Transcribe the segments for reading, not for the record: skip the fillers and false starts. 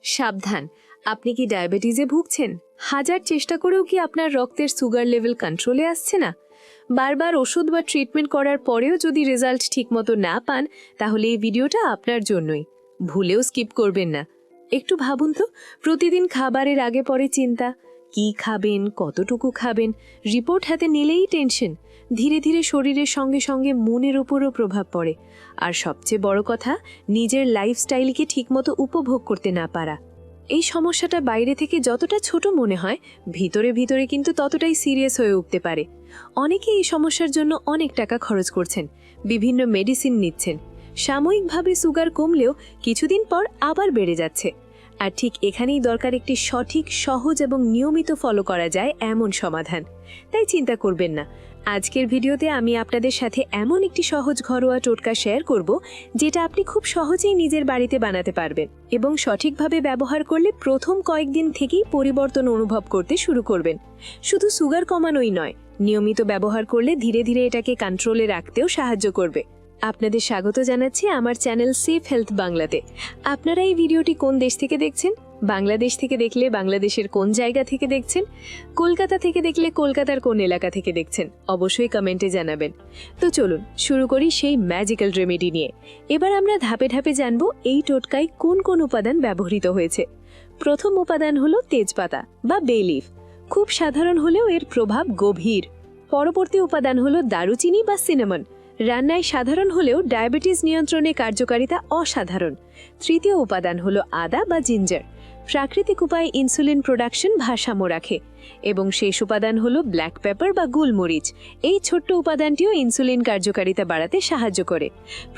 সাবধান, আপনি কি ডায়াবেটিসে ভুগছেন? হাজার চেষ্টা করেও কি আপনার রক্তের সুগার লেভেল কন্ট্রোলে আসছে না? বারবার ওষুধ বা ট্রিটমেন্ট করার পরেও যদি রেজাল্ট ঠিকমতো না পান, তাহলে এই ভিডিওটা আপনার জন্যই। ভুলেও স্কিপ করবেন না। একটু ভাবুন তো, প্রতিদিন খাবারের আগে পরে চিন্তা, কি খাবেন, কতটুকু খাবেন, রিপোর্ট হাতে নিলেই টেনশন। ধীরে ধীরে শরীরের সঙ্গে সঙ্গে মনের ওপরও প্রভাব পড়ে। আর সবচেয়ে বড় কথা, নিজের লাইফস্টাইলকে ঠিকমতো উপভোগ করতে না পারা। এই সমস্যাটা বাইরে থেকে যতটা ছোট মনে হয়, ভিতরে ভিতরে কিন্তু ততটাই সিরিয়াস হয়ে উঠতে পারে। অনেকে এই সমস্যার জন্য অনেক টাকা খরচ করছেন, বিভিন্ন মেডিসিন নিচ্ছেন। সাময়িকভাবে সুগার কমলেও কিছুদিন পর আবার বেড়ে যাচ্ছে। আর ঠিক এখানেই দরকার একটি সঠিক, সহজ এবং নিয়মিত ফলো করা যায় এমন সমাধান। তাই চিন্তা করবেন না। আজকের ভিডিওতে আমি আপনাদের সাথে এমন একটি সহজ ঘরোয়া টোটকা শেয়ার করব, যেটা আপনি খুব সহজেই নিজের বাড়িতে বানাতে পারবেন এবং সঠিকভাবে ব্যবহার করলে প্রথম কয়েকদিন থেকেই পরিবর্তন অনুভব করতে শুরু করবেন। শুধু সুগার কমানোই নয়, নিয়মিত ব্যবহার করলে ধীরে ধীরে এটাকে কন্ট্রোলে রাখতেও সাহায্য করবে। আপনাদের স্বাগত জানাচ্ছি আমার চ্যানেল সেফ হেলথ বাংলাতে। আপনারা এই ভিডিওটি কোন দেশ থেকে দেখছেন? বাংলাদেশ থেকে দেখলে বাংলাদেশের কোন জায়গা থেকে দেখছেন? কলকাতা থেকে দেখলে কলকাতার কোন এলাকা থেকে দেখছেন? অবশ্যই কমেন্টে জানাবেন। তো চলুন শুরু করি সেই ম্যাজিক্যাল রেমেডি নিয়ে। এবার আমরা ধাপে ধাপে জানব এই টোটকায় কোন কোন উপাদান ব্যবহৃত হয়েছে। প্রথম উপাদান হলো তেজপাতা বা বে লিফ। খুব সাধারণ হলেও এর প্রভাব গভীর। পরবর্তী উপাদান হলো দারুচিনি বা সিনামন। রান্নায় সাধারণ হলেও ডায়াবেটিস নিয়ন্ত্রণে কার্যকারিতা অসাধারণ। তৃতীয় উপাদান হলো আদা বা জিঞ্জার। প্রাকৃতিক উপায়ে ইনসুলিন প্রোডাকশন ভারসাম্য রাখে। এবং শেষ উপাদান হলো ব্ল্যাক পেপার বা গোলমরিচ। এই ছোট্ট উপাদানটিও ইনসুলিন কার্যকারিতা বাড়াতে সাহায্য করে।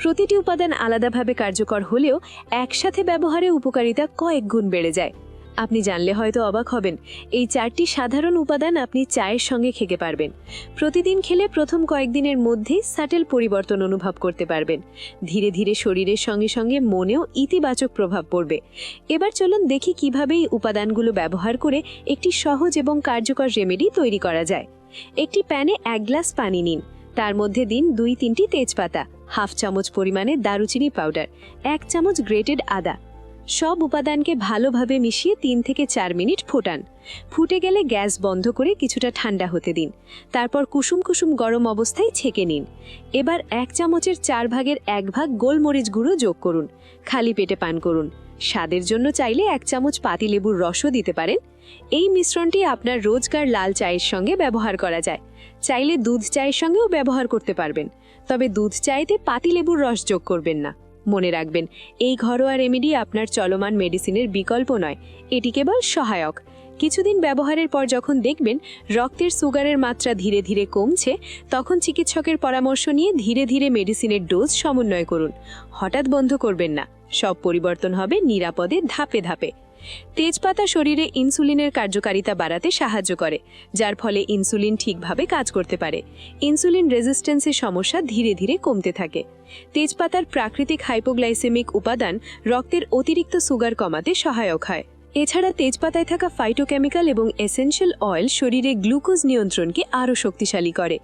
প্রতিটি উপাদান আলাদাভাবে কার্যকর হলেও একসাথে ব্যবহারে উপকারিতা কয়েক গুণ বেড়ে যায়। আপনি জানলে হয়তো অবাক হবেন, এই 4টি সাধারণ উপাদান আপনি চায়ের সঙ্গে খেতে পারবেন। প্রতিদিন খেলে প্রথম কয়েকদিনের মধ্যেই সাটেল পরিবর্তন অনুভব করতে পারবেন। ধীরে ধীরে শরীরের সঙ্গে সঙ্গে মনেও ইতিবাচক প্রভাব পড়বে। এবার চলুন দেখি কিভাবে এই উপাদানগুলো ব্যবহার করে একটি সহজ এবং কার্যকর রেমেডি তৈরি করা যায়। একটি প্যানে 1 গ্লাস পানি নিন। তার মধ্যে দিন 2-3টি তেজপাতা, হাফ চামচ পরিমাণে দারুচিনি পাউডার, 1 চামচ গ্রেটেড আদা। সব উপাদানকে ভালোভাবে মিশিয়ে 3 থেকে 4 মিনিট ফোটান। ফুটে গেলে গ্যাস বন্ধ করে কিছুটা ঠান্ডা হতে দিন। তারপর কুসুম কুসুম গরম অবস্থায় ছেঁকে নিন। এবার 1 চামচের 4 ভাগের 1 ভাগ গোলমরিচ গুঁড়ো যোগ করুন। খালি পেটে পান করুন। স্বাদের জন্য চাইলে 1 চামচ পাতিলেবুর রসও দিতে পারেন। এই মিশ্রণটি আপনার রোজকার লাল চায়ের সঙ্গে ব্যবহার করা যায়। চাইলে দুধ চায়ের সঙ্গেও ব্যবহার করতে পারবেন। তবে দুধ চায়েতে পাতিলেবুর রস যোগ করবেন না। মনে রাখবেন, এই ঘরোয়া রেমেডি আপনার চলমান মেডিসিনের বিকল্প নয়, এটি কেবল সহায়ক। কিছুদিন ব্যবহারের পর যখন দেখবেন রক্তের সুগারের মাত্রা ধীরে ধীরে কমছে, তখন চিকিৎসকের পরামর্শ নিয়ে ধীরে ধীরে মেডিসিনের ডোজ সমন্বয় করুন। হঠাৎ বন্ধ করবেন না। সব পরিবর্তন হবে নিরাপদে, ধাপে ধাপে। তেজপাতা শরীরে ইনসুলিনের কার্যকারিতা বাড়াতে সাহায্য করে, যার ফলে ইনসুলিন ঠিকভাবে কাজ করতে পারে। ইনসুলিন রেজিস্ট্যান্সের সমস্যা ধীরে ধীরে কমতে থাকে। তেজপাতার প্রাকৃতিক হাইপোগ্লাইসেমিক উপাদান রক্তের অতিরিক্ত সুগার কমাতে সহায়ক হয়। এছাড়া তেজপাতায় থাকা ফাইটোকেমিক্যাল এবং এসেনশিয়াল অয়েল শরীরে গ্লুকোজ নিয়ন্ত্রণকে আরও শক্তিশালী করে।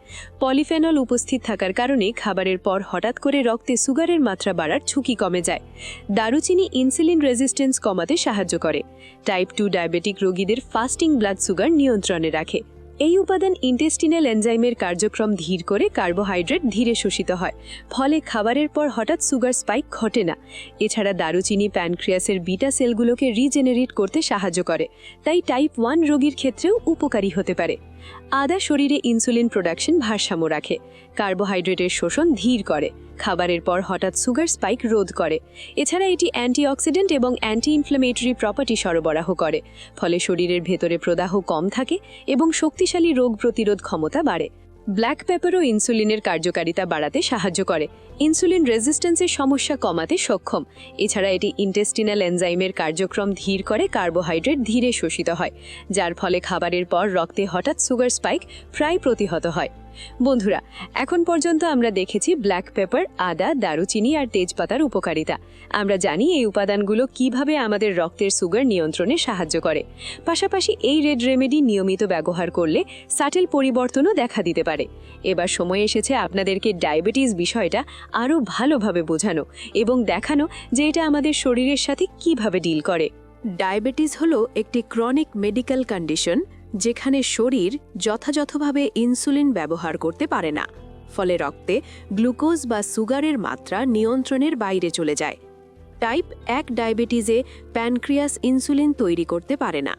পলিফেনল উপস্থিত থাকার কারণে খাবারের পর হঠাৎ করে রক্তে সুগারের মাত্রা বাড়ার ঝুঁকি কমে যায়। দারুচিনি ইনসুলিন রেজিস্ট্যান্স কমাতে সাহায্য করে। টাইপ 2 ডায়াবেটিক রোগীদের ফাস্টিং ব্লাড সুগার নিয়ন্ত্রণে রাখে। এই উপাদান ইন্টেস্টিনাল এনজাইমের কার্যক্রম ধীর করে কার্বোহাইড্রেট ধীরে শোষিত হয়, ফলে খাবারের পর হঠাৎ সুগার স্পাইক ঘটে না। এছাড়া দারুচিনি প্যানক্রিয়াসের বিটা সেলগুলোকে রিজেনারেট করতে সাহায্য করে, তাই টাইপ 1 রোগীর ক্ষেত্রেও উপকারী হতে পারে। আদা শরীরে ইনসুলিন প্রোডাকশন ভারসাম্য রাখে, কার্বোহাইড্রেটের শোষণ ধীর করে, খাবারের পর হঠাৎ সুগার স্পাইক রোধ করে। এছাড়া এটি অ্যান্টিঅক্সিডেন্ট এবং অ্যান্টি ইনফ্ল্যামেটরি প্রপার্টি সরবরাহ করে, ফলে শরীরের ভেতরে প্রদাহ কম থাকে এবং শক্তিশালী রোগ প্রতিরোধ ক্ষমতা বাড়ে। ব্ল্যাক পেপারও ইনসুলিনের কার্যকারিতা বাড়াতে সাহায্য করে, ইনসুলিন রেজিস্ট্যান্সের সমস্যা কমাতে সক্ষম। এছাড়া এটি ইন্টেস্টিনাল এনজাইমের কার্যক্রম ধীর করে কার্বোহাইড্রেট ধীরে শোষিত হয়, যার ফলে খাবারের পর রক্তে হঠাৎ সুগার স্পাইক প্রায় প্রতিহত হয়। বন্ধুরা, এখন পর্যন্ত আমরা দেখেছি ব্ল্যাক পেপার, আদা, দারুচিনি আর তেজপাতার উপকারিতা। আমরা জানি এই উপাদানগুলো কিভাবে আমাদের রক্তের সুগার নিয়ন্ত্রণে সাহায্য করে। পাশাপাশি এই রেড রেমেডি নিয়মিত ব্যবহার করলে সাটেল পরিবর্তনও দেখা দিতে পারে। এবার সময় এসেছে আপনাদেরকে ডায়াবেটিস বিষয়টা আরও ভালোভাবে বোঝানো এবং দেখানো যে এটা আমাদের শরীরের সাথে কিভাবে ডিল করে। ডায়াবেটিস হলো একটি ক্রনিক মেডিকেল কন্ডিশন যেখানে শরীর যথাযথভাবে ইনসুলিন ব্যবহার করতে পারে না, ফলে রক্তে গ্লুকোজ বা সুগারের মাত্রা নিয়ন্ত্রণের বাইরে চলে যায়। টাইপ 1 ডায়াবেটিসে প্যানক্রিয়াস ইনসুলিন তৈরি করতে পারে না,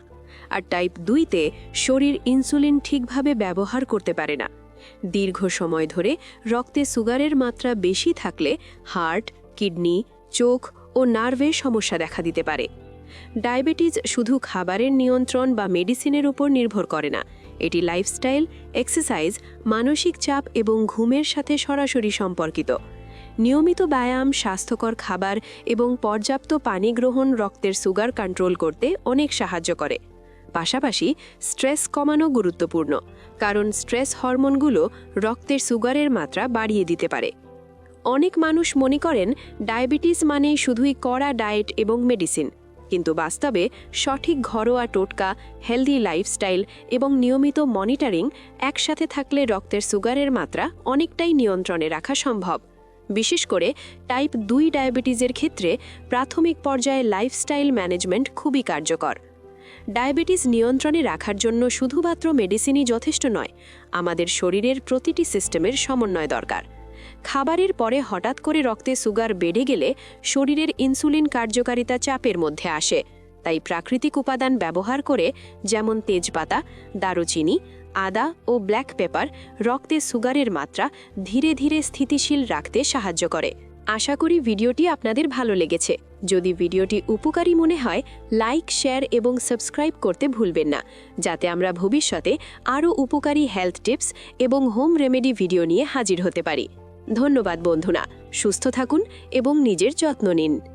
আর টাইপ 2তে শরীর ইনসুলিন ঠিকভাবে ব্যবহার করতে পারে না। দীর্ঘ সময় ধরে রক্তে সুগারের মাত্রা বেশি থাকলে হার্ট, কিডনি, চোখ ও নার্ভে সমস্যা দেখা দিতে পারে। ডায়াবেটিস শুধু খাবারের নিয়ন্ত্রণ বা মেডিসিনের উপর নির্ভর করে না, এটি লাইফস্টাইল, এক্সারসাইজ, মানসিক চাপ এবং ঘুমের সাথে সরাসরি সম্পর্কিত। নিয়মিত ব্যায়াম, স্বাস্থ্যকর খাবার এবং পর্যাপ্ত পানি গ্রহণ রক্তের সুগার কন্ট্রোল করতে অনেক সাহায্য করে। পাশাপাশি স্ট্রেস কমানো গুরুত্বপূর্ণ, কারণ স্ট্রেস হরমোনগুলো রক্তের সুগারের মাত্রা বাড়িয়ে দিতে পারে। অনেক মানুষ মনে করেন ডায়াবেটিস মানেই শুধুই কড়া ডায়েট এবং মেডিসিন, কিন্তু বাস্তবে সঠিক ঘরোয়া টোটকা, হেলদি লাইফস্টাইল এবং নিয়মিত মনিটরিং একসাথে থাকলে রক্তের সুগারের মাত্রা অনেকটাই নিয়ন্ত্রণে রাখা সম্ভব। বিশেষ করে টাইপ 2 ডায়াবেটিসের ক্ষেত্রে প্রাথমিক পর্যায়ে লাইফস্টাইল ম্যানেজমেন্ট খুবই কার্যকর। ডায়াবেটিস নিয়ন্ত্রণে রাখার জন্য শুধুমাত্র মেডিসিনই যথেষ্ট নয়, আমাদের শরীরের প্রতিটি সিস্টেমের সমন্বয় দরকার। খাবারের পরে হঠাৎ করে রক্তে সুগার বেড়ে গেলে শরীরের ইনসুলিন কার্যকারিতা চাপের মধ্যে আসে। তাই প্রাকৃতিক উপাদান ব্যবহার করে, যেমন তেজপাতা, দারুচিনি, আদা ও ব্ল্যাক পেপার, রক্তে সুগারের মাত্রা ধীরে ধীরে স্থিতিশীল রাখতে সাহায্য করে। আশা করি ভিডিওটি আপনাদের ভালো লেগেছে। যদি ভিডিওটি উপকারী মনে হয়, লাইক, শেয়ার এবং সাবস্ক্রাইব করতে ভুলবেন না, যাতে আমরা ভবিষ্যতে আরও উপকারী হেলথ টিপস এবং হোম রেমেডি ভিডিও নিয়ে হাজির হতে পারি। ধন্যবাদ বন্ধুরা, সুস্থ থাকুন এবং নিজের যত্ন নিন।